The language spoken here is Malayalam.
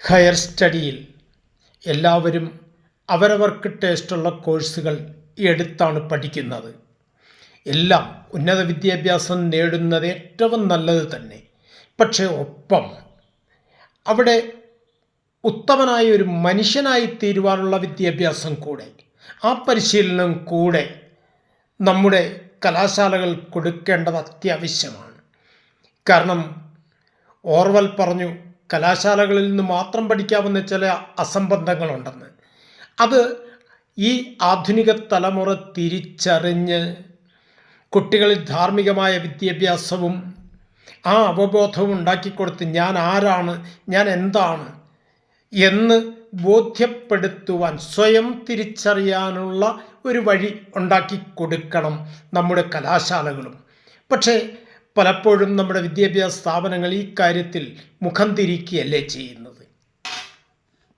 ഹയർ സ്റ്റഡിയിൽ എല്ലാവരും അവരവർക്ക് ടേസ്റ്റുള്ള കോഴ്സുകൾ എടുത്താണ് പഠിക്കുന്നത്. എല്ലാം ഉന്നത വിദ്യാഭ്യാസം നേടുന്നത് ഏറ്റവും നല്ലത് തന്നെ. പക്ഷേ ഒപ്പം അവിടെ ഉത്തമനായ ഒരു മനുഷ്യനായി തീരുവാനുള്ള വിദ്യാഭ്യാസം കൂടെ, ആ പരിശീലനം കൂടെ നമ്മുടെ കലാശാലകൾ കൊടുക്കേണ്ടത് അത്യാവശ്യമാണ്. കാരണം ഓർവൽ പറഞ്ഞു, കലാശാലകളിൽ നിന്ന് മാത്രം പഠിക്കാവുന്ന ചില അസംബന്ധങ്ങളുണ്ടെന്ന്. അത് ഈ ആധുനിക തലമുറ തിരിച്ചറിഞ്ഞ് കുട്ടികളിൽ ധാർമ്മികമായ വിദ്യാഭ്യാസവും ആ അവബോധവും ഉണ്ടാക്കിക്കൊടുത്ത് ഞാൻ ആരാണ്, ഞാൻ എന്താണ് എന്ന് ബോധ്യപ്പെടുത്തുവാൻ, സ്വയം തിരിച്ചറിയാനുള്ള ഒരു വഴി ഉണ്ടാക്കി കൊടുക്കണം നമ്മുടെ കലാശാലകളും. പക്ഷേ പലപ്പോഴും നമ്മുടെ വിദ്യാഭ്യാസ സ്ഥാപനങ്ങൾ ഈ കാര്യത്തിൽ മുഖം തിരിക്കുകയല്ലേ ചെയ്യുന്നത്.